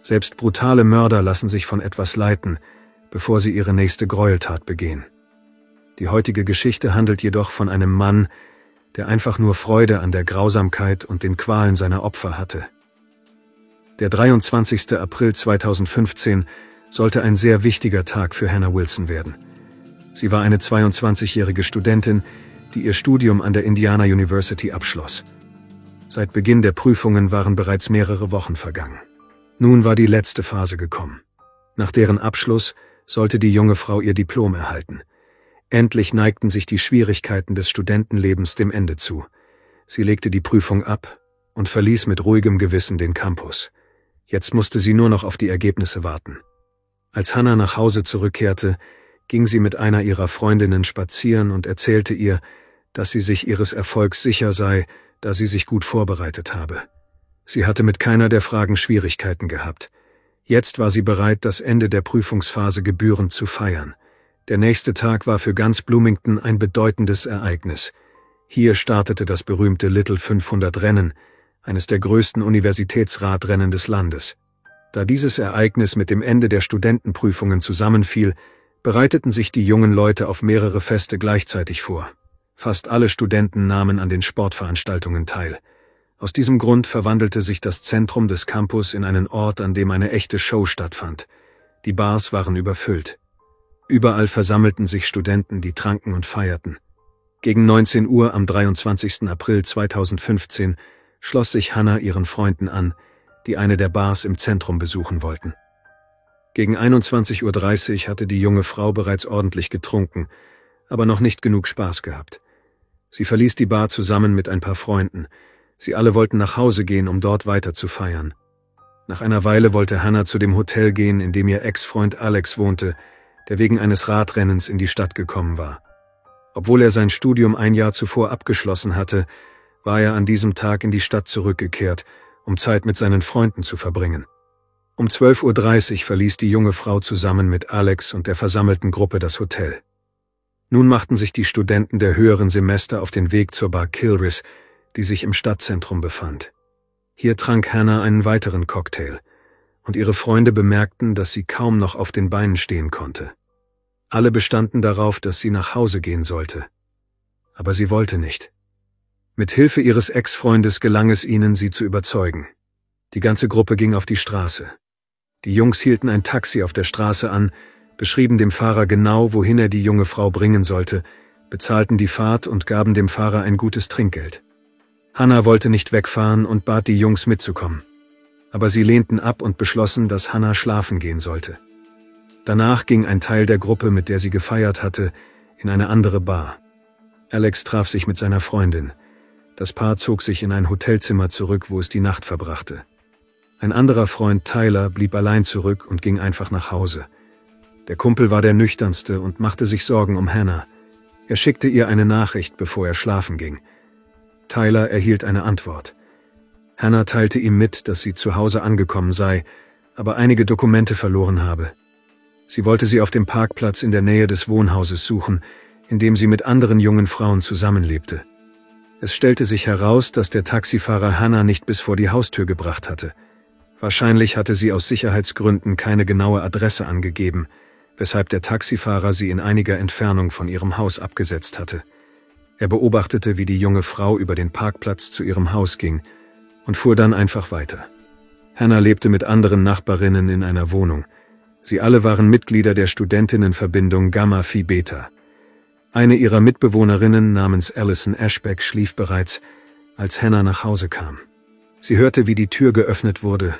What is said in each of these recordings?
Selbst brutale Mörder lassen sich von etwas leiten, bevor sie ihre nächste Gräueltat begehen. Die heutige Geschichte handelt jedoch von einem Mann, der einfach nur Freude an der Grausamkeit und den Qualen seiner Opfer hatte. Der 23. April 2015 sollte ein sehr wichtiger Tag für Hannah Wilson werden. Sie war eine 22-jährige Studentin, die ihr Studium an der Indiana University abschloss. Seit Beginn der Prüfungen waren bereits mehrere Wochen vergangen. Nun war die letzte Phase gekommen. Nach deren Abschluss sollte die junge Frau ihr Diplom erhalten. Endlich neigten sich die Schwierigkeiten des Studentenlebens dem Ende zu. Sie legte die Prüfung ab und verließ mit ruhigem Gewissen den Campus. Jetzt musste sie nur noch auf die Ergebnisse warten. Als Hannah nach Hause zurückkehrte, ging sie mit einer ihrer Freundinnen spazieren und erzählte ihr, dass sie sich ihres Erfolgs sicher sei, da sie sich gut vorbereitet habe. Sie hatte mit keiner der Fragen Schwierigkeiten gehabt. Jetzt war sie bereit, das Ende der Prüfungsphase gebührend zu feiern. Der nächste Tag war für ganz Bloomington ein bedeutendes Ereignis. Hier startete das berühmte Little 500 Rennen, eines der größten Universitätsradrennen des Landes. Da dieses Ereignis mit dem Ende der Studentenprüfungen zusammenfiel, bereiteten sich die jungen Leute auf mehrere Feste gleichzeitig vor. Fast alle Studenten nahmen an den Sportveranstaltungen teil. Aus diesem Grund verwandelte sich das Zentrum des Campus in einen Ort, an dem eine echte Show stattfand. Die Bars waren überfüllt. Überall versammelten sich Studenten, die tranken und feierten. Gegen 19 Uhr am 23. April 2015 schloss sich Hannah ihren Freunden an, die eine der Bars im Zentrum besuchen wollten. Gegen 21:30 Uhr hatte die junge Frau bereits ordentlich getrunken, aber noch nicht genug Spaß gehabt. Sie verließ die Bar zusammen mit ein paar Freunden. Sie alle wollten nach Hause gehen, um dort weiter zu feiern. Nach einer Weile wollte Hannah zu dem Hotel gehen, in dem ihr Ex-Freund Alex wohnte, der wegen eines Radrennens in die Stadt gekommen war. Obwohl er sein Studium ein Jahr zuvor abgeschlossen hatte, war er an diesem Tag in die Stadt zurückgekehrt, um Zeit mit seinen Freunden zu verbringen. Um 12:30 Uhr verließ die junge Frau zusammen mit Alex und der versammelten Gruppe das Hotel. Nun machten sich die Studenten der höheren Semester auf den Weg zur Bar Kilris, die sich im Stadtzentrum befand. Hier trank Hannah einen weiteren Cocktail, und ihre Freunde bemerkten, dass sie kaum noch auf den Beinen stehen konnte. Alle bestanden darauf, dass sie nach Hause gehen sollte. Aber sie wollte nicht. Mit Hilfe ihres Ex-Freundes gelang es ihnen, sie zu überzeugen. Die ganze Gruppe ging auf die Straße. Die Jungs hielten ein Taxi auf der Straße an, beschrieben dem Fahrer genau, wohin er die junge Frau bringen sollte, bezahlten die Fahrt und gaben dem Fahrer ein gutes Trinkgeld. Hannah wollte nicht wegfahren und bat die Jungs mitzukommen. Aber sie lehnten ab und beschlossen, dass Hannah schlafen gehen sollte. Danach ging ein Teil der Gruppe, mit der sie gefeiert hatte, in eine andere Bar. Alex traf sich mit seiner Freundin. Das Paar zog sich in ein Hotelzimmer zurück, wo es die Nacht verbrachte. Ein anderer Freund, Tyler, blieb allein zurück und ging einfach nach Hause. Der Kumpel war der nüchternste und machte sich Sorgen um Hannah. Er schickte ihr eine Nachricht, bevor er schlafen ging. Tyler erhielt eine Antwort. Hannah teilte ihm mit, dass sie zu Hause angekommen sei, aber einige Dokumente verloren habe. Sie wollte sie auf dem Parkplatz in der Nähe des Wohnhauses suchen, in dem sie mit anderen jungen Frauen zusammenlebte. Es stellte sich heraus, dass der Taxifahrer Hannah nicht bis vor die Haustür gebracht hatte. Wahrscheinlich hatte sie aus Sicherheitsgründen keine genaue Adresse angegeben, weshalb der Taxifahrer sie in einiger Entfernung von ihrem Haus abgesetzt hatte. Er beobachtete, wie die junge Frau über den Parkplatz zu ihrem Haus ging und fuhr dann einfach weiter. Hannah lebte mit anderen Nachbarinnen in einer Wohnung. Sie alle waren Mitglieder der Studentinnenverbindung Gamma Phi Beta. Eine ihrer Mitbewohnerinnen namens Allison Ashbeck schlief bereits, als Hannah nach Hause kam. Sie hörte, wie die Tür geöffnet wurde,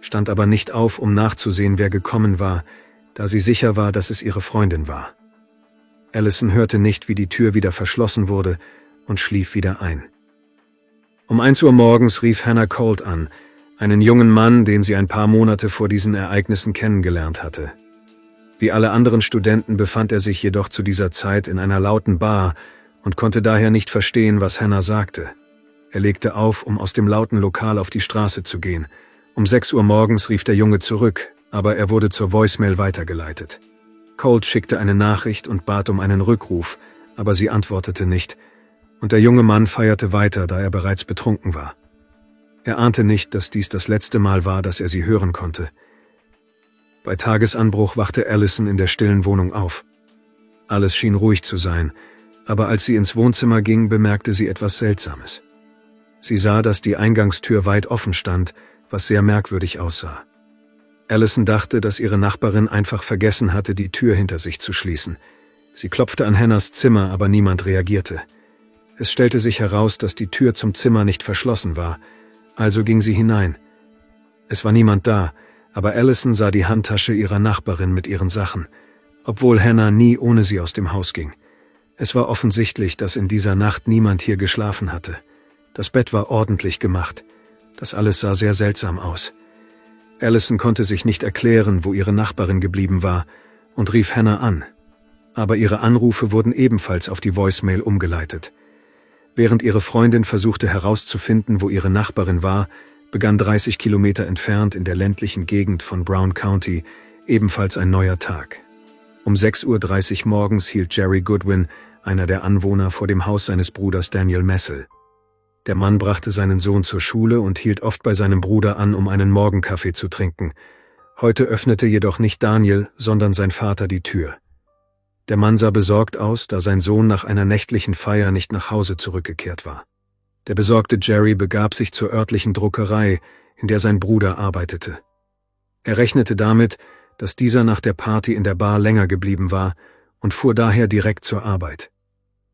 stand aber nicht auf, um nachzusehen, wer gekommen war, da sie sicher war, dass es ihre Freundin war. Allison hörte nicht, wie die Tür wieder verschlossen wurde und schlief wieder ein. Um 1 Uhr morgens rief Hannah Colt an, einen jungen Mann, den sie ein paar Monate vor diesen Ereignissen kennengelernt hatte. Wie alle anderen Studenten befand er sich jedoch zu dieser Zeit in einer lauten Bar und konnte daher nicht verstehen, was Hannah sagte. Er legte auf, um aus dem lauten Lokal auf die Straße zu gehen. Um 6 Uhr morgens rief der Junge zurück, aber er wurde zur Voicemail weitergeleitet. Colt schickte eine Nachricht und bat um einen Rückruf, aber sie antwortete nicht, und der junge Mann feierte weiter, da er bereits betrunken war. Er ahnte nicht, dass dies das letzte Mal war, dass er sie hören konnte. Bei Tagesanbruch wachte Allison in der stillen Wohnung auf. Alles schien ruhig zu sein, aber als sie ins Wohnzimmer ging, bemerkte sie etwas Seltsames. Sie sah, dass die Eingangstür weit offen stand, was sehr merkwürdig aussah. Allison dachte, dass ihre Nachbarin einfach vergessen hatte, die Tür hinter sich zu schließen. Sie klopfte an Hannahs Zimmer, aber niemand reagierte. Es stellte sich heraus, dass die Tür zum Zimmer nicht verschlossen war, also ging sie hinein. Es war niemand da, aber Allison sah die Handtasche ihrer Nachbarin mit ihren Sachen, obwohl Hannah nie ohne sie aus dem Haus ging. Es war offensichtlich, dass in dieser Nacht niemand hier geschlafen hatte. Das Bett war ordentlich gemacht. Das alles sah sehr seltsam aus. Allison konnte sich nicht erklären, wo ihre Nachbarin geblieben war, und rief Hannah an. Aber ihre Anrufe wurden ebenfalls auf die Voicemail umgeleitet. Während ihre Freundin versuchte herauszufinden, wo ihre Nachbarin war, begann 30 Kilometer entfernt in der ländlichen Gegend von Brown County ebenfalls ein neuer Tag. Um 6:30 Uhr morgens hielt Jerry Goodwin, einer der Anwohner, vor dem Haus seines Bruders Daniel Messel. Der Mann brachte seinen Sohn zur Schule und hielt oft bei seinem Bruder an, um einen Morgenkaffee zu trinken. Heute öffnete jedoch nicht Daniel, sondern sein Vater die Tür. Der Mann sah besorgt aus, da sein Sohn nach einer nächtlichen Feier nicht nach Hause zurückgekehrt war. Der besorgte Jerry begab sich zur örtlichen Druckerei, in der sein Bruder arbeitete. Er rechnete damit, dass dieser nach der Party in der Bar länger geblieben war und fuhr daher direkt zur Arbeit.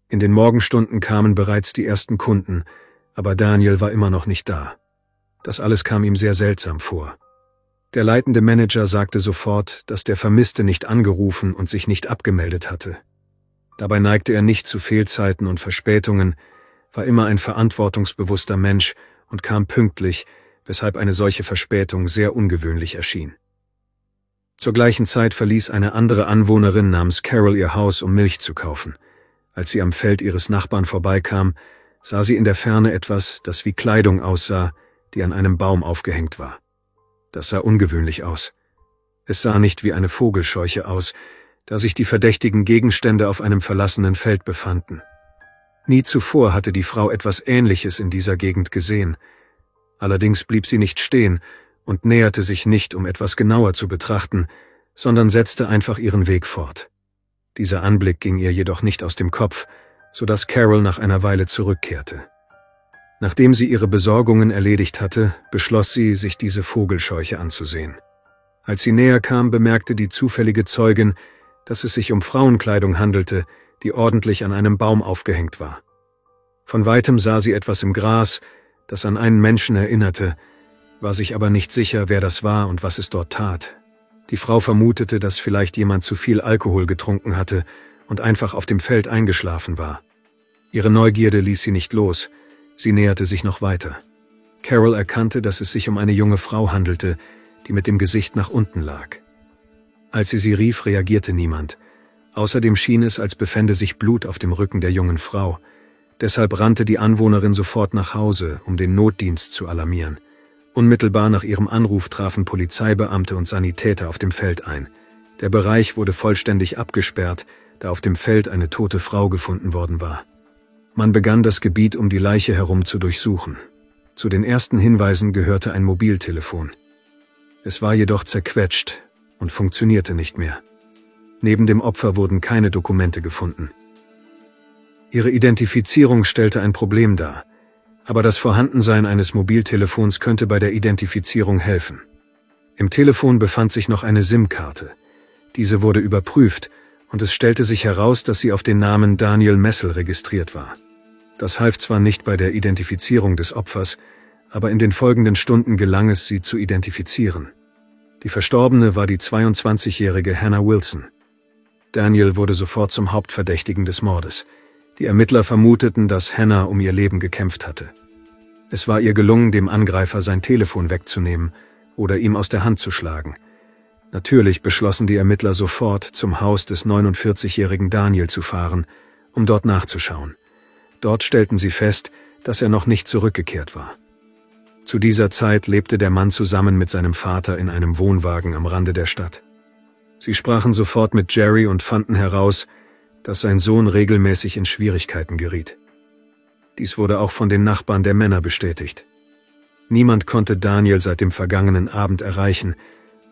In den Morgenstunden kamen bereits die ersten Kunden, aber Daniel war immer noch nicht da. Das alles kam ihm sehr seltsam vor. Der leitende Manager sagte sofort, dass der Vermisste nicht angerufen und sich nicht abgemeldet hatte. Dabei neigte er nicht zu Fehlzeiten und Verspätungen, war immer ein verantwortungsbewusster Mensch und kam pünktlich, weshalb eine solche Verspätung sehr ungewöhnlich erschien. Zur gleichen Zeit verließ eine andere Anwohnerin namens Carol ihr Haus, um Milch zu kaufen. Als sie am Feld ihres Nachbarn vorbeikam, sah sie in der Ferne etwas, das wie Kleidung aussah, die an einem Baum aufgehängt war. Das sah ungewöhnlich aus. Es sah nicht wie eine Vogelscheuche aus, da sich die verdächtigen Gegenstände auf einem verlassenen Feld befanden. Nie zuvor hatte die Frau etwas Ähnliches in dieser Gegend gesehen. Allerdings blieb sie nicht stehen und näherte sich nicht, um etwas genauer zu betrachten, sondern setzte einfach ihren Weg fort. Dieser Anblick ging ihr jedoch nicht aus dem Kopf, sodass Carol nach einer Weile zurückkehrte. Nachdem sie ihre Besorgungen erledigt hatte, beschloss sie, sich diese Vogelscheuche anzusehen. Als sie näher kam, bemerkte die zufällige Zeugin, dass es sich um Frauenkleidung handelte, die ordentlich an einem Baum aufgehängt war. Von weitem sah sie etwas im Gras, das an einen Menschen erinnerte, war sich aber nicht sicher, wer das war und was es dort tat. Die Frau vermutete, dass vielleicht jemand zu viel Alkohol getrunken hatte und einfach auf dem Feld eingeschlafen war. Ihre Neugierde ließ sie nicht los. Sie näherte sich noch weiter. Carol erkannte, dass es sich um eine junge Frau handelte, die mit dem Gesicht nach unten lag. Als sie rief, reagierte niemand. Außerdem schien es, als befände sich Blut auf dem Rücken der jungen Frau. Deshalb rannte die Anwohnerin sofort nach Hause, um den Notdienst zu alarmieren. Unmittelbar nach ihrem Anruf trafen Polizeibeamte und Sanitäter auf dem Feld ein. Der Bereich wurde vollständig abgesperrt, da auf dem Feld eine tote Frau gefunden worden war. Man begann das Gebiet um die Leiche herum zu durchsuchen. Zu den ersten Hinweisen gehörte ein Mobiltelefon. Es war jedoch zerquetscht und funktionierte nicht mehr. Neben dem Opfer wurden keine Dokumente gefunden. Ihre Identifizierung stellte ein Problem dar, aber das Vorhandensein eines Mobiltelefons könnte bei der Identifizierung helfen. Im Telefon befand sich noch eine SIM-Karte. Diese wurde überprüft und es stellte sich heraus, dass sie auf den Namen Daniel Messel registriert war. Das half zwar nicht bei der Identifizierung des Opfers, aber in den folgenden Stunden gelang es, sie zu identifizieren. Die Verstorbene war die 22-jährige Hannah Wilson. Daniel wurde sofort zum Hauptverdächtigen des Mordes. Die Ermittler vermuteten, dass Hannah um ihr Leben gekämpft hatte. Es war ihr gelungen, dem Angreifer sein Telefon wegzunehmen oder ihm aus der Hand zu schlagen. Natürlich beschlossen die Ermittler sofort, zum Haus des 49-jährigen Daniel zu fahren, um dort nachzuschauen. Dort stellten sie fest, dass er noch nicht zurückgekehrt war. Zu dieser Zeit lebte der Mann zusammen mit seinem Vater in einem Wohnwagen am Rande der Stadt. Sie sprachen sofort mit Jerry und fanden heraus, dass sein Sohn regelmäßig in Schwierigkeiten geriet. Dies wurde auch von den Nachbarn der Männer bestätigt. Niemand konnte Daniel seit dem vergangenen Abend erreichen,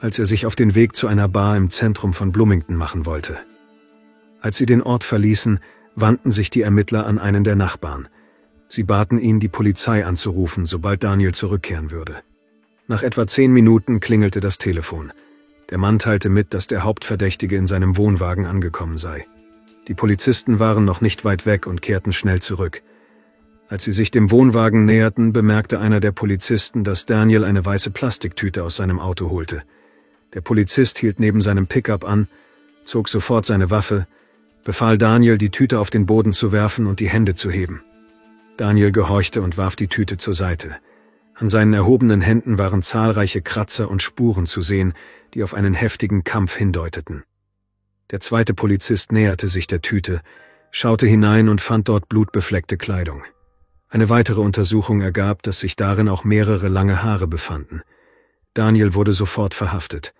als er sich auf den Weg zu einer Bar im Zentrum von Bloomington machen wollte. Als sie den Ort verließen, wandten sich die Ermittler an einen der Nachbarn. Sie baten ihn, die Polizei anzurufen, sobald Daniel zurückkehren würde. Nach etwa 10 Minuten klingelte das Telefon. Der Mann teilte mit, dass der Hauptverdächtige in seinem Wohnwagen angekommen sei. Die Polizisten waren noch nicht weit weg und kehrten schnell zurück. Als sie sich dem Wohnwagen näherten, bemerkte einer der Polizisten, dass Daniel eine weiße Plastiktüte aus seinem Auto holte. Der Polizist hielt neben seinem Pickup an, zog sofort seine Waffe, befahl Daniel, die Tüte auf den Boden zu werfen und die Hände zu heben. Daniel gehorchte und warf die Tüte zur Seite. An seinen erhobenen Händen waren zahlreiche Kratzer und Spuren zu sehen, die auf einen heftigen Kampf hindeuteten. Der zweite Polizist näherte sich der Tüte, schaute hinein und fand dort blutbefleckte Kleidung. Eine weitere Untersuchung ergab, dass sich darin auch mehrere lange Haare befanden. Daniel wurde sofort verhaftet.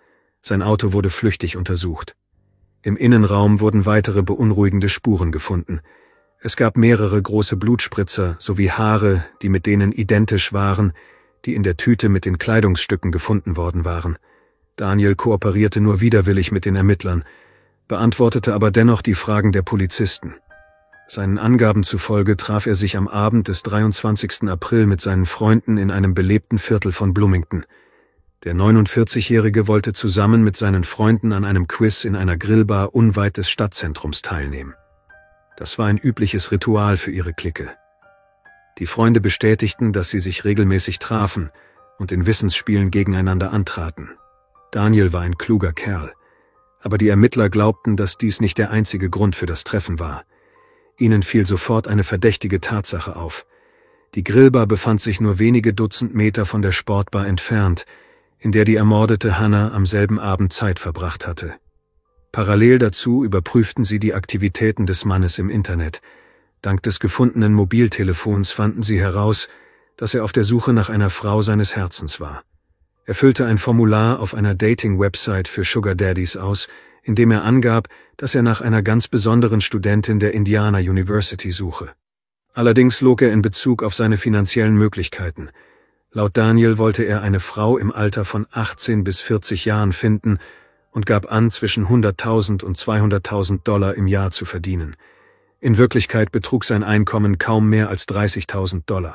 Sein Auto wurde flüchtig untersucht. Im Innenraum wurden weitere beunruhigende Spuren gefunden. Es gab mehrere große Blutspritzer sowie Haare, die mit denen identisch waren, die in der Tüte mit den Kleidungsstücken gefunden worden waren. Daniel kooperierte nur widerwillig mit den Ermittlern, beantwortete aber dennoch die Fragen der Polizisten. Seinen Angaben zufolge traf er sich am Abend des 23. April mit seinen Freunden in einem belebten Viertel von Bloomington. Der 49-Jährige wollte zusammen mit seinen Freunden an einem Quiz in einer Grillbar unweit des Stadtzentrums teilnehmen. Das war ein übliches Ritual für ihre Clique. Die Freunde bestätigten, dass sie sich regelmäßig trafen und in Wissensspielen gegeneinander antraten. Daniel war ein kluger Kerl, aber die Ermittler glaubten, dass dies nicht der einzige Grund für das Treffen war. Ihnen fiel sofort eine verdächtige Tatsache auf. Die Grillbar befand sich nur wenige Dutzend Meter von der Sportbar entfernt, in der die ermordete Hannah am selben Abend Zeit verbracht hatte. Parallel dazu überprüften sie die Aktivitäten des Mannes im Internet. Dank des gefundenen Mobiltelefons fanden sie heraus, dass er auf der Suche nach einer Frau seines Herzens war. Er füllte ein Formular auf einer Dating-Website für Sugar Daddies aus, in dem er angab, dass er nach einer ganz besonderen Studentin der Indiana University suche. Allerdings log er in Bezug auf seine finanziellen Möglichkeiten. Laut Daniel wollte er eine Frau im Alter von 18 bis 40 Jahren finden und gab an, zwischen $100.000 und $200.000 im Jahr zu verdienen. In Wirklichkeit betrug sein Einkommen kaum mehr als $30.000.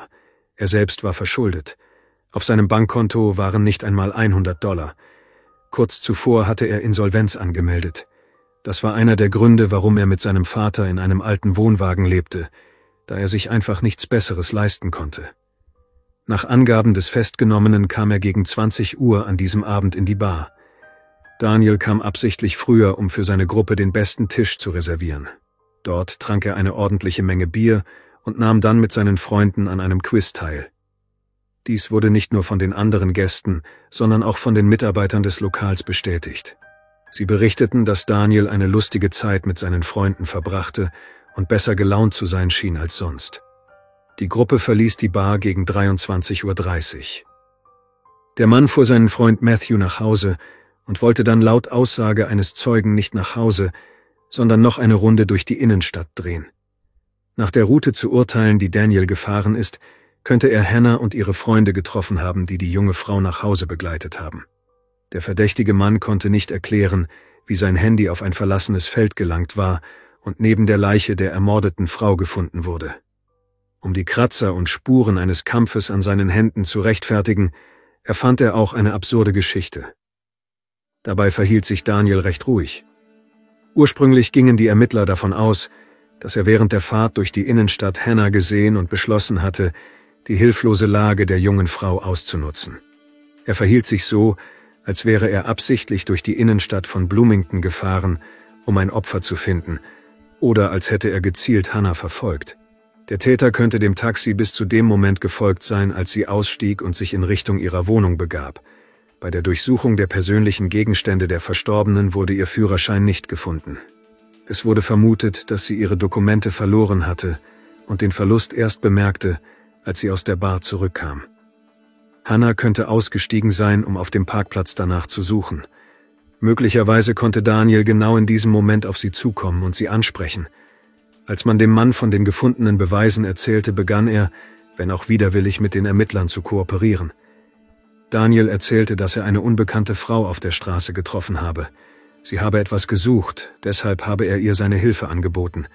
Er selbst war verschuldet. Auf seinem Bankkonto waren nicht einmal $100. Kurz zuvor hatte er Insolvenz angemeldet. Das war einer der Gründe, warum er mit seinem Vater in einem alten Wohnwagen lebte, da er sich einfach nichts Besseres leisten konnte. Nach Angaben des Festgenommenen kam er gegen 20 Uhr an diesem Abend in die Bar. Daniel kam absichtlich früher, um für seine Gruppe den besten Tisch zu reservieren. Dort trank er eine ordentliche Menge Bier und nahm dann mit seinen Freunden an einem Quiz teil. Dies wurde nicht nur von den anderen Gästen, sondern auch von den Mitarbeitern des Lokals bestätigt. Sie berichteten, dass Daniel eine lustige Zeit mit seinen Freunden verbrachte und besser gelaunt zu sein schien als sonst. Die Gruppe verließ die Bar gegen 23:30 Uhr. Der Mann fuhr seinen Freund Matthew nach Hause und wollte dann laut Aussage eines Zeugen nicht nach Hause, sondern noch eine Runde durch die Innenstadt drehen. Nach der Route zu urteilen, die Daniel gefahren ist, könnte er Hannah und ihre Freunde getroffen haben, die die junge Frau nach Hause begleitet haben. Der verdächtige Mann konnte nicht erklären, wie sein Handy auf ein verlassenes Feld gelangt war und neben der Leiche der ermordeten Frau gefunden wurde. Um die Kratzer und Spuren eines Kampfes an seinen Händen zu rechtfertigen, erfand er auch eine absurde Geschichte. Dabei verhielt sich Daniel recht ruhig. Ursprünglich gingen die Ermittler davon aus, dass er während der Fahrt durch die Innenstadt Hannah gesehen und beschlossen hatte, die hilflose Lage der jungen Frau auszunutzen. Er verhielt sich so, als wäre er absichtlich durch die Innenstadt von Bloomington gefahren, um ein Opfer zu finden, oder als hätte er gezielt Hannah verfolgt. Der Täter könnte dem Taxi bis zu dem Moment gefolgt sein, als sie ausstieg und sich in Richtung ihrer Wohnung begab. Bei der Durchsuchung der persönlichen Gegenstände der Verstorbenen wurde ihr Führerschein nicht gefunden. Es wurde vermutet, dass sie ihre Dokumente verloren hatte und den Verlust erst bemerkte, als sie aus der Bar zurückkam. Hannah könnte ausgestiegen sein, um auf dem Parkplatz danach zu suchen. Möglicherweise konnte Daniel genau in diesem Moment auf sie zukommen und sie ansprechen. Als man dem Mann von den gefundenen Beweisen erzählte, begann er, wenn auch widerwillig, mit den Ermittlern zu kooperieren. Daniel erzählte, dass er eine unbekannte Frau auf der Straße getroffen habe. Sie habe etwas gesucht, deshalb habe er ihr seine Hilfe angeboten.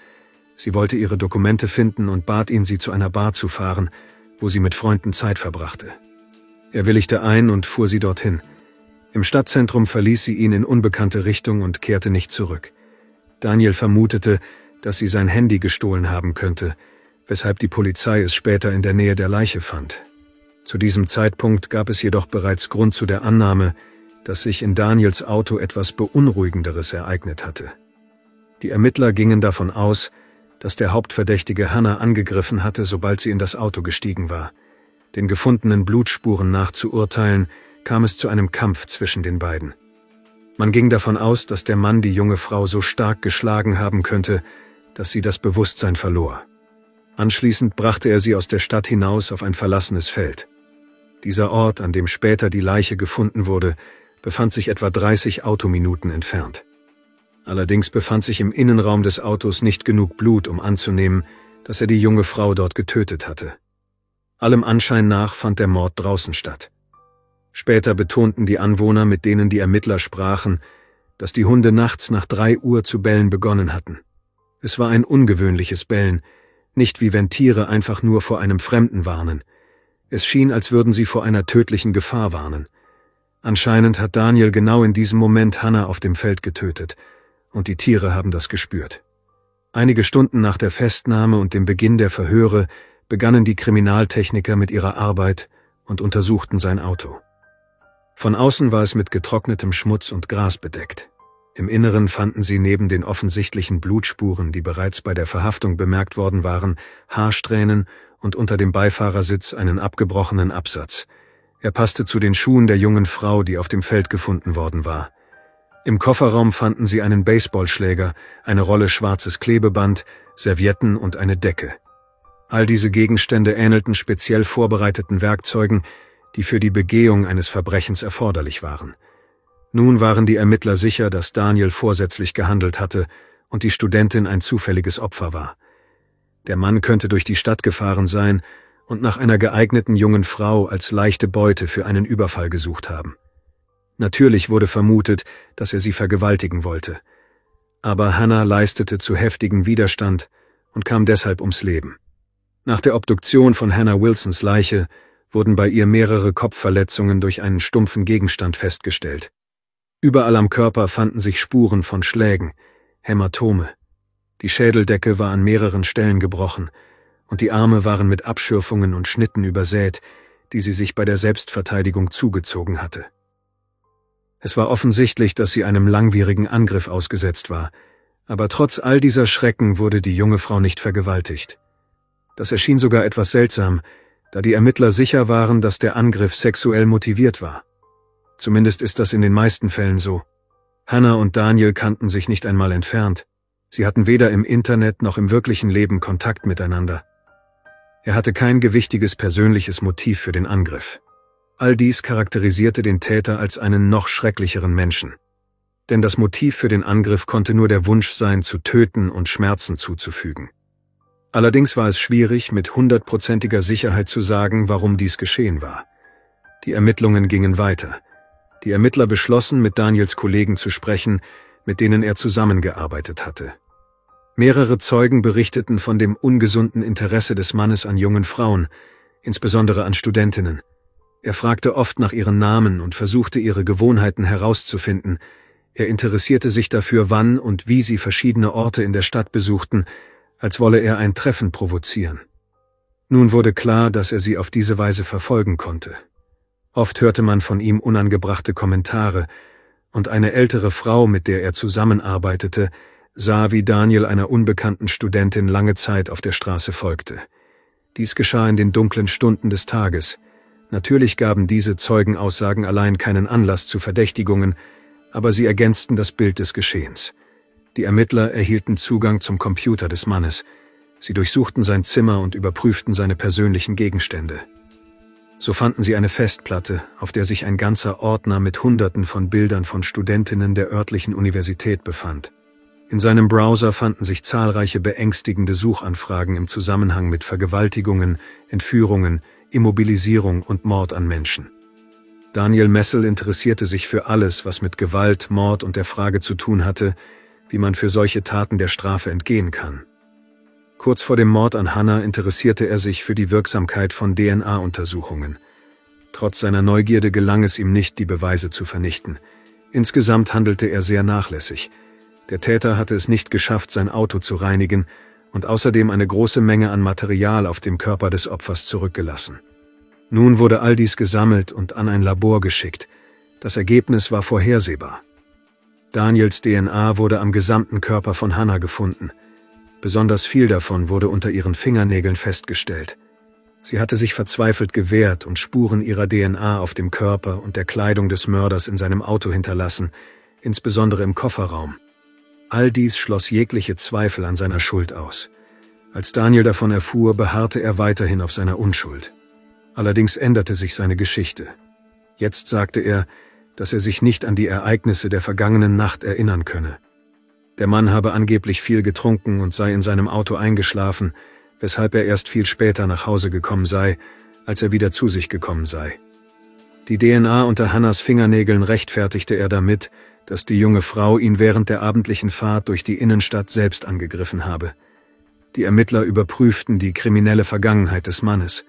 Sie wollte ihre Dokumente finden und bat ihn, sie zu einer Bar zu fahren, wo sie mit Freunden Zeit verbrachte. Er willigte ein und fuhr sie dorthin. Im Stadtzentrum verließ sie ihn in unbekannte Richtung und kehrte nicht zurück. Daniel vermutete, dass sie sein Handy gestohlen haben könnte, weshalb die Polizei es später in der Nähe der Leiche fand. Zu diesem Zeitpunkt gab es jedoch bereits Grund zu der Annahme, dass sich in Daniels Auto etwas Beunruhigenderes ereignet hatte. Die Ermittler gingen davon aus, dass der Hauptverdächtige Hannah angegriffen hatte, sobald sie in das Auto gestiegen war. Den gefundenen Blutspuren nach zu urteilen, kam es zu einem Kampf zwischen den beiden. Man ging davon aus, dass der Mann die junge Frau so stark geschlagen haben könnte, dass sie das Bewusstsein verlor. Anschließend brachte er sie aus der Stadt hinaus auf ein verlassenes Feld. Dieser Ort, an dem später die Leiche gefunden wurde, befand sich etwa 30 Autominuten entfernt. Allerdings befand sich im Innenraum des Autos nicht genug Blut, um anzunehmen, dass er die junge Frau dort getötet hatte. Allem Anschein nach fand der Mord draußen statt. Später betonten die Anwohner, mit denen die Ermittler sprachen, dass die Hunde nachts nach 3 Uhr zu bellen begonnen hatten. Es war ein ungewöhnliches Bellen, nicht wie wenn Tiere einfach nur vor einem Fremden warnen. Es schien, als würden sie vor einer tödlichen Gefahr warnen. Anscheinend hat Daniel genau in diesem Moment Hannah auf dem Feld getötet, und die Tiere haben das gespürt. Einige Stunden nach der Festnahme und dem Beginn der Verhöre begannen die Kriminaltechniker mit ihrer Arbeit und untersuchten sein Auto. Von außen war es mit getrocknetem Schmutz und Gras bedeckt. Im Inneren fanden sie neben den offensichtlichen Blutspuren, die bereits bei der Verhaftung bemerkt worden waren, Haarsträhnen und unter dem Beifahrersitz einen abgebrochenen Absatz. Er passte zu den Schuhen der jungen Frau, die auf dem Feld gefunden worden war. Im Kofferraum fanden sie einen Baseballschläger, eine Rolle schwarzes Klebeband, Servietten und eine Decke. All diese Gegenstände ähnelten speziell vorbereiteten Werkzeugen, die für die Begehung eines Verbrechens erforderlich waren. Nun waren die Ermittler sicher, dass Daniel vorsätzlich gehandelt hatte und die Studentin ein zufälliges Opfer war. Der Mann könnte durch die Stadt gefahren sein und nach einer geeigneten jungen Frau als leichte Beute für einen Überfall gesucht haben. Natürlich wurde vermutet, dass er sie vergewaltigen wollte. Aber Hannah leistete zu heftigen Widerstand und kam deshalb ums Leben. Nach der Obduktion von Hannah Wilsons Leiche wurden bei ihr mehrere Kopfverletzungen durch einen stumpfen Gegenstand festgestellt. Überall am Körper fanden sich Spuren von Schlägen, Hämatome. Die Schädeldecke war an mehreren Stellen gebrochen und die Arme waren mit Abschürfungen und Schnitten übersät, die sie sich bei der Selbstverteidigung zugezogen hatte. Es war offensichtlich, dass sie einem langwierigen Angriff ausgesetzt war, aber trotz all dieser Schrecken wurde die junge Frau nicht vergewaltigt. Das erschien sogar etwas seltsam, da die Ermittler sicher waren, dass der Angriff sexuell motiviert war. Zumindest ist das in den meisten Fällen so. Hannah und Daniel kannten sich nicht einmal entfernt. Sie hatten weder im Internet noch im wirklichen Leben Kontakt miteinander. Er hatte kein gewichtiges persönliches Motiv für den Angriff. All dies charakterisierte den Täter als einen noch schrecklicheren Menschen. Denn das Motiv für den Angriff konnte nur der Wunsch sein, zu töten und Schmerzen zuzufügen. Allerdings war es schwierig, mit 100%iger Sicherheit zu sagen, warum dies geschehen war. Die Ermittlungen gingen weiter. Die Ermittler beschlossen, mit Daniels Kollegen zu sprechen, mit denen er zusammengearbeitet hatte. Mehrere Zeugen berichteten von dem ungesunden Interesse des Mannes an jungen Frauen, insbesondere an Studentinnen. Er fragte oft nach ihren Namen und versuchte, ihre Gewohnheiten herauszufinden. Er interessierte sich dafür, wann und wie sie verschiedene Orte in der Stadt besuchten, als wolle er ein Treffen provozieren. Nun wurde klar, dass er sie auf diese Weise verfolgen konnte. Oft hörte man von ihm unangebrachte Kommentare, und eine ältere Frau, mit der er zusammenarbeitete, sah, wie Daniel einer unbekannten Studentin lange Zeit auf der Straße folgte. Dies geschah in den dunklen Stunden des Tages. Natürlich gaben diese Zeugenaussagen allein keinen Anlass zu Verdächtigungen, aber sie ergänzten das Bild des Geschehens. Die Ermittler erhielten Zugang zum Computer des Mannes. Sie durchsuchten sein Zimmer und überprüften seine persönlichen Gegenstände. So fanden sie eine Festplatte, auf der sich ein ganzer Ordner mit Hunderten von Bildern von Studentinnen der örtlichen Universität befand. In seinem Browser fanden sich zahlreiche beängstigende Suchanfragen im Zusammenhang mit Vergewaltigungen, Entführungen, Immobilisierung und Mord an Menschen. Daniel Messel interessierte sich für alles, was mit Gewalt, Mord und der Frage zu tun hatte, wie man für solche Taten der Strafe entgehen kann. Kurz vor dem Mord an Hannah interessierte er sich für die Wirksamkeit von DNA-Untersuchungen. Trotz seiner Neugierde gelang es ihm nicht, die Beweise zu vernichten. Insgesamt handelte er sehr nachlässig. Der Täter hatte es nicht geschafft, sein Auto zu reinigen und außerdem eine große Menge an Material auf dem Körper des Opfers zurückgelassen. Nun wurde all dies gesammelt und an ein Labor geschickt. Das Ergebnis war vorhersehbar. Daniels DNA wurde am gesamten Körper von Hannah gefunden. Besonders viel davon wurde unter ihren Fingernägeln festgestellt. Sie hatte sich verzweifelt gewehrt und Spuren ihrer DNA auf dem Körper und der Kleidung des Mörders in seinem Auto hinterlassen, insbesondere im Kofferraum. All dies schloss jegliche Zweifel an seiner Schuld aus. Als Daniel davon erfuhr, beharrte er weiterhin auf seiner Unschuld. Allerdings änderte sich seine Geschichte. Jetzt sagte er, dass er sich nicht an die Ereignisse der vergangenen Nacht erinnern könne. Der Mann habe angeblich viel getrunken und sei in seinem Auto eingeschlafen, weshalb er erst viel später nach Hause gekommen sei, als er wieder zu sich gekommen sei. Die DNA unter Hannahs Fingernägeln rechtfertigte er damit, dass die junge Frau ihn während der abendlichen Fahrt durch die Innenstadt selbst angegriffen habe. Die Ermittler überprüften die kriminelle Vergangenheit des Mannes.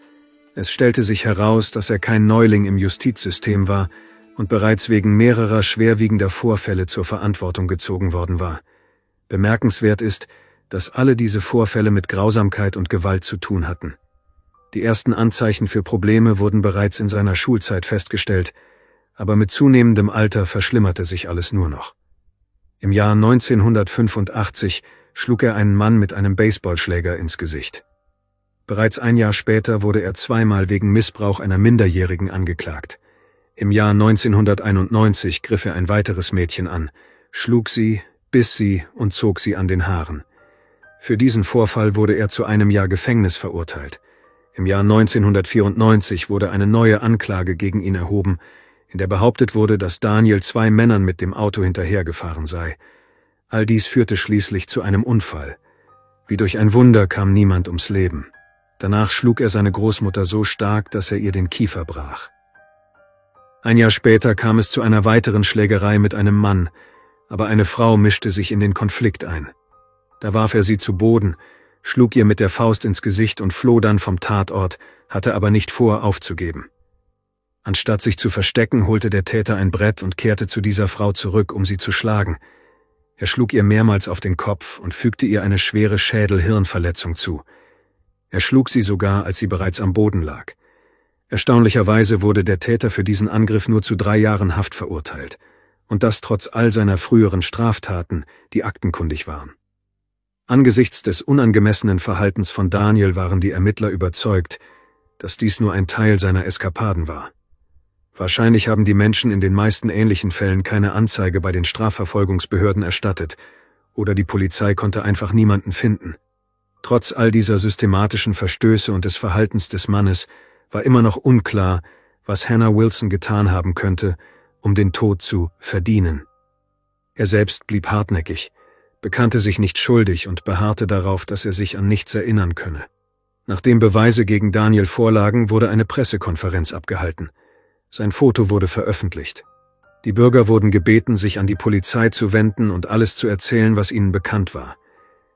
Es stellte sich heraus, dass er kein Neuling im Justizsystem war und bereits wegen mehrerer schwerwiegender Vorfälle zur Verantwortung gezogen worden war. Bemerkenswert ist, dass alle diese Vorfälle mit Grausamkeit und Gewalt zu tun hatten. Die ersten Anzeichen für Probleme wurden bereits in seiner Schulzeit festgestellt, aber mit zunehmendem Alter verschlimmerte sich alles nur noch. Im Jahr 1985 schlug er einen Mann mit einem Baseballschläger ins Gesicht. Bereits ein Jahr später wurde er zweimal wegen Missbrauch einer Minderjährigen angeklagt. Im Jahr 1991 griff er ein weiteres Mädchen an, schlug sie, biss sie und zog sie an den Haaren. Für diesen Vorfall wurde er zu 1 Jahr Gefängnis verurteilt. Im Jahr 1994 wurde eine neue Anklage gegen ihn erhoben, in der behauptet wurde, dass Daniel 2 Männern mit dem Auto hinterhergefahren sei. All dies führte schließlich zu einem Unfall. Wie durch ein Wunder kam niemand ums Leben. Danach schlug er seine Großmutter so stark, dass er ihr den Kiefer brach. Ein Jahr später kam es zu einer weiteren Schlägerei mit einem Mann, aber eine Frau mischte sich in den Konflikt ein. Da warf er sie zu Boden, schlug ihr mit der Faust ins Gesicht und floh dann vom Tatort, hatte aber nicht vor, aufzugeben. Anstatt sich zu verstecken, holte der Täter ein Brett und kehrte zu dieser Frau zurück, um sie zu schlagen. Er schlug ihr mehrmals auf den Kopf und fügte ihr eine schwere Schädel-Hirnverletzung zu. Er schlug sie sogar, als sie bereits am Boden lag. Erstaunlicherweise wurde der Täter für diesen Angriff nur zu 3 Jahren Haft verurteilt. Und das trotz all seiner früheren Straftaten, die aktenkundig waren. Angesichts des unangemessenen Verhaltens von Daniel waren die Ermittler überzeugt, dass dies nur ein Teil seiner Eskapaden war. Wahrscheinlich haben die Menschen in den meisten ähnlichen Fällen keine Anzeige bei den Strafverfolgungsbehörden erstattet, oder die Polizei konnte einfach niemanden finden. Trotz all dieser systematischen Verstöße und des Verhaltens des Mannes war immer noch unklar, was Hannah Wilson getan haben könnte, um den Tod zu verdienen. Er selbst blieb hartnäckig, bekannte sich nicht schuldig und beharrte darauf, dass er sich an nichts erinnern könne. Nachdem Beweise gegen Daniel vorlagen, wurde eine Pressekonferenz abgehalten. Sein Foto wurde veröffentlicht. Die Bürger wurden gebeten, sich an die Polizei zu wenden und alles zu erzählen, was ihnen bekannt war.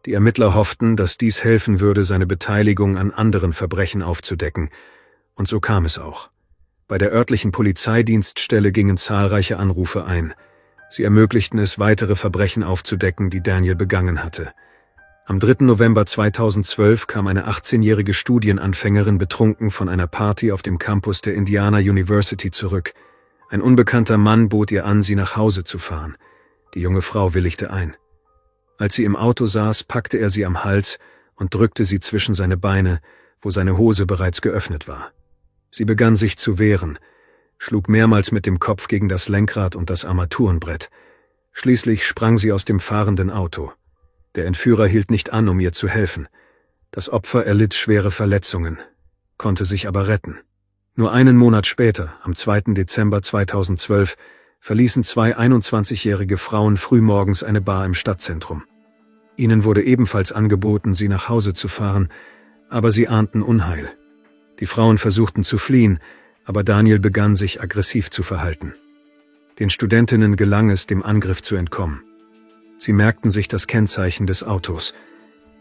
Die Ermittler hofften, dass dies helfen würde, seine Beteiligung an anderen Verbrechen aufzudecken. Und so kam es auch. Bei der örtlichen Polizeidienststelle gingen zahlreiche Anrufe ein. Sie ermöglichten es, weitere Verbrechen aufzudecken, die Daniel begangen hatte. Am 3. November 2012 kam eine 18-jährige Studienanfängerin betrunken von einer Party auf dem Campus der Indiana University zurück. Ein unbekannter Mann bot ihr an, sie nach Hause zu fahren. Die junge Frau willigte ein. Als sie im Auto saß, packte er sie am Hals und drückte sie zwischen seine Beine, wo seine Hose bereits geöffnet war. Sie begann sich zu wehren, schlug mehrmals mit dem Kopf gegen das Lenkrad und das Armaturenbrett. Schließlich sprang sie aus dem fahrenden Auto. Der Entführer hielt nicht an, um ihr zu helfen. Das Opfer erlitt schwere Verletzungen, konnte sich aber retten. Nur einen Monat später, am 2. Dezember 2012, verließen 2 21-jährige Frauen frühmorgens eine Bar im Stadtzentrum. Ihnen wurde ebenfalls angeboten, sie nach Hause zu fahren, aber sie ahnten Unheil. Die Frauen versuchten zu fliehen, aber Daniel begann sich aggressiv zu verhalten. Den Studentinnen gelang es, dem Angriff zu entkommen. Sie merkten sich das Kennzeichen des Autos.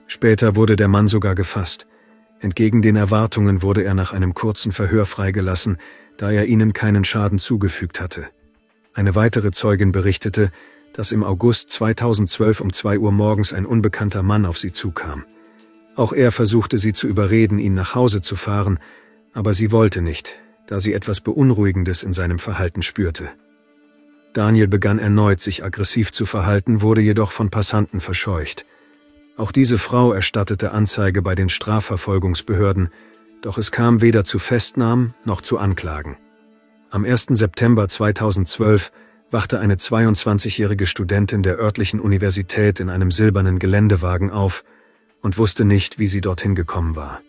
Später wurde der Mann sogar gefasst. Entgegen den Erwartungen wurde er nach einem kurzen Verhör freigelassen, da er ihnen keinen Schaden zugefügt hatte. Eine weitere Zeugin berichtete, dass im August 2012 um 2 Uhr morgens ein unbekannter Mann auf sie zukam. Auch er versuchte sie zu überreden, ihn nach Hause zu fahren, aber sie wollte nicht, da sie etwas Beunruhigendes in seinem Verhalten spürte. Daniel begann erneut, sich aggressiv zu verhalten, wurde jedoch von Passanten verscheucht. Auch diese Frau erstattete Anzeige bei den Strafverfolgungsbehörden, doch es kam weder zu Festnahmen noch zu Anklagen. Am 1. September 2012 wachte eine 22-jährige Studentin der örtlichen Universität in einem silbernen Geländewagen auf und wusste nicht, wie sie dorthin gekommen war.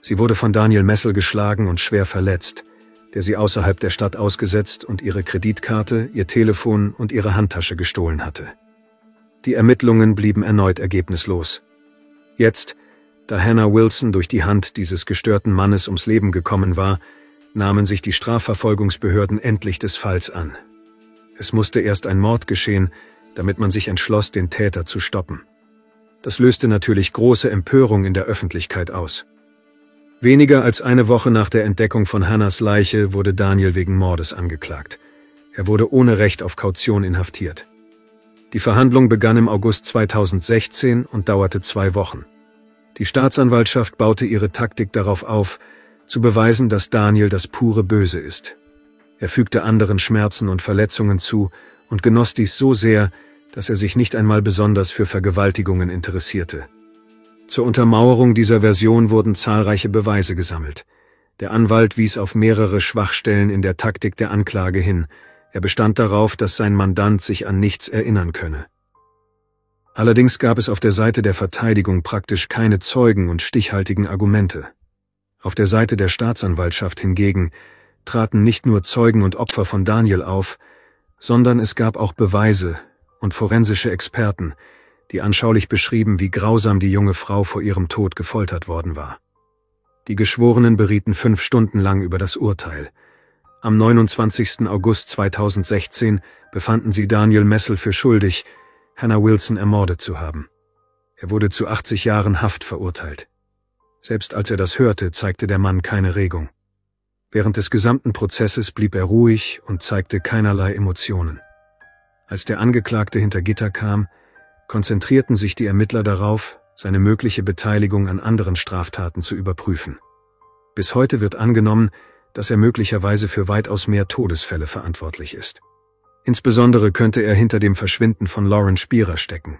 Sie wurde von Daniel Messel geschlagen und schwer verletzt, der sie außerhalb der Stadt ausgesetzt und ihre Kreditkarte, ihr Telefon und ihre Handtasche gestohlen hatte. Die Ermittlungen blieben erneut ergebnislos. Jetzt, da Hannah Wilson durch die Hand dieses gestörten Mannes ums Leben gekommen war, nahmen sich die Strafverfolgungsbehörden endlich des Falls an. Es musste erst ein Mord geschehen, damit man sich entschloss, den Täter zu stoppen. Das löste natürlich große Empörung in der Öffentlichkeit aus. Weniger als eine Woche nach der Entdeckung von Hannahs Leiche wurde Daniel wegen Mordes angeklagt. Er wurde ohne Recht auf Kaution inhaftiert. Die Verhandlung begann im August 2016 und dauerte 2 Wochen. Die Staatsanwaltschaft baute ihre Taktik darauf auf, zu beweisen, dass Daniel das pure Böse ist. Er fügte anderen Schmerzen und Verletzungen zu und genoss dies so sehr, dass er sich nicht einmal besonders für Vergewaltigungen interessierte. Zur Untermauerung dieser Version wurden zahlreiche Beweise gesammelt. Der Anwalt wies auf mehrere Schwachstellen in der Taktik der Anklage hin. Er bestand darauf, dass sein Mandant sich an nichts erinnern könne. Allerdings gab es auf der Seite der Verteidigung praktisch keine Zeugen und stichhaltigen Argumente. Auf der Seite der Staatsanwaltschaft hingegen traten nicht nur Zeugen und Opfer von Daniel auf, sondern es gab auch Beweise und forensische Experten, die anschaulich beschrieben, wie grausam die junge Frau vor ihrem Tod gefoltert worden war. Die Geschworenen berieten 5 Stunden lang über das Urteil. Am 29. August 2016 befanden sie Daniel Messel für schuldig, Hannah Wilson ermordet zu haben. Er wurde zu 80 Jahren Haft verurteilt. Selbst als er das hörte, zeigte der Mann keine Regung. Während des gesamten Prozesses blieb er ruhig und zeigte keinerlei Emotionen. Als der Angeklagte hinter Gitter kam, konzentrierten sich die Ermittler darauf, seine mögliche Beteiligung an anderen Straftaten zu überprüfen. Bis heute wird angenommen, dass er möglicherweise für weitaus mehr Todesfälle verantwortlich ist. Insbesondere könnte er hinter dem Verschwinden von Lauren Spierer stecken.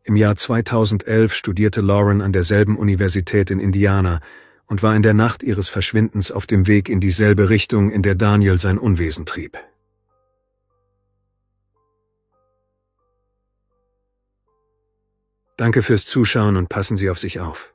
Im Jahr 2011 studierte Lauren an derselben Universität in Indiana und war in der Nacht ihres Verschwindens auf dem Weg in dieselbe Richtung, in der Daniel sein Unwesen trieb. Danke fürs Zuschauen und passen Sie auf sich auf.